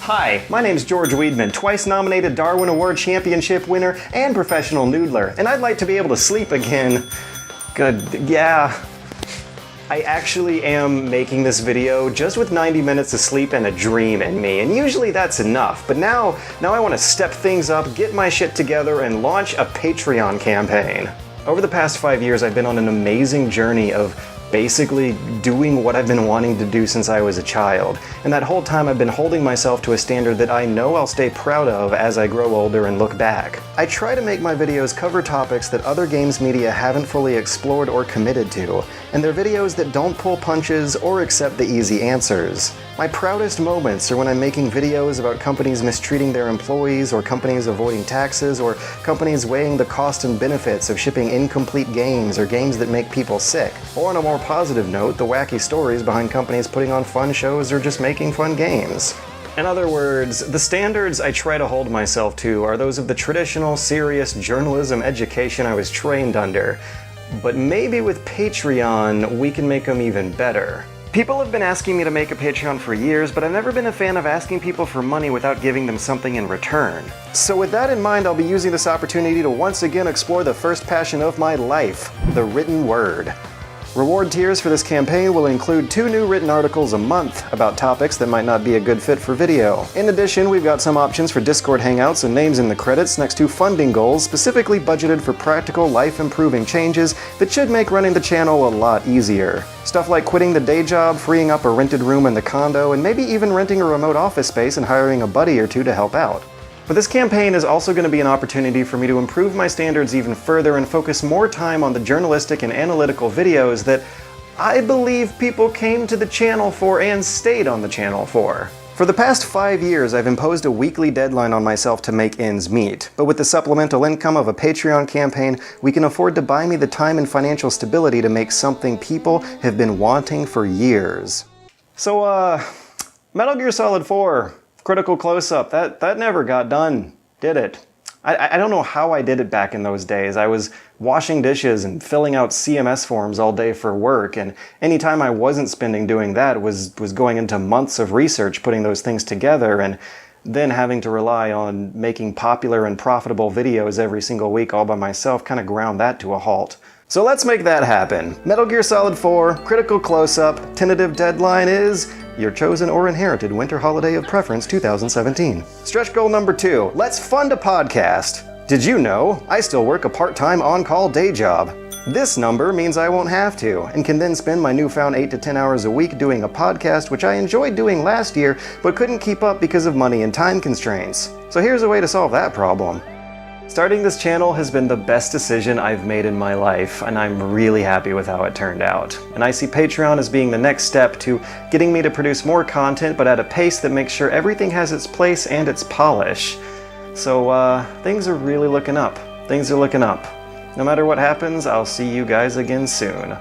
Hi, my name's George Weedman, twice nominated Darwin Award Championship winner and professional noodler, and I'd like to be able to sleep again. Good, yeah. I actually am making this video just with 90 minutes of sleep and a dream in me, and usually that's enough, but now I want to step things up, get my shit together, and launch a Patreon campaign. Over the past 5 years, I've been on an amazing journey of basically doing what I've been wanting to do since I was a child. And that whole time I've been holding myself to a standard that I know I'll stay proud of as I grow older and look back. I try to make my videos cover topics that other games media haven't fully explored or committed to, and they're videos that don't pull punches or accept the easy answers. My proudest moments are when I'm making videos about companies mistreating their employees, or companies avoiding taxes, or companies weighing the cost and benefits of shipping incomplete games or games that make people sick. Or on a more positive note, the wacky stories behind companies putting on fun shows or just making fun games. In other words, the standards I try to hold myself to are those of the traditional, serious journalism education I was trained under. But maybe with Patreon, we can make them even better. People have been asking me to make a Patreon for years, but I've never been a fan of asking people for money without giving them something in return. So with that in mind, I'll be using this opportunity to once again explore the first passion of my life, the written word. Reward tiers for this campaign will include 2 new written articles a month about topics that might not be a good fit for video. In addition, we've got some options for Discord hangouts and names in the credits next to funding goals specifically budgeted for practical, life-improving changes that should make running the channel a lot easier. Stuff like quitting the day job, freeing up a rented room in the condo, and maybe even renting a remote office space and hiring a buddy or two to help out. But this campaign is also going to be an opportunity for me to improve my standards even further and focus more time on the journalistic and analytical videos that I believe people came to the channel for and stayed on the channel for. For the past 5 years, I've imposed a weekly deadline on myself to make ends meet, but with the supplemental income of a Patreon campaign, we can afford to buy me the time and financial stability to make something people have been wanting for years. So, Metal Gear Solid 4. Critical close-up, that never got done, did it? I don't know how I did it back in those days. I was washing dishes and filling out CMS forms all day for work, and any time I wasn't spending doing that was going into months of research putting those things together, and then having to rely on making popular and profitable videos every single week all by myself kind of ground that to a halt. So let's make that happen. Metal Gear Solid 4, critical close-up, tentative deadline is your chosen or inherited winter holiday of preference 2017. Stretch goal number 2, let's fund a podcast. Did you know I still work a part-time on-call day job? This number means I won't have to, and can then spend my newfound 8 to 10 hours a week doing a podcast which I enjoyed doing last year but couldn't keep up because of money and time constraints. So here's a way to solve that problem. Starting this channel has been the best decision I've made in my life, and I'm really happy with how it turned out. And I see Patreon as being the next step to getting me to produce more content, but at a pace that makes sure everything has its place and its polish. So, things are really looking up. Things are looking up. No matter what happens, I'll see you guys again soon.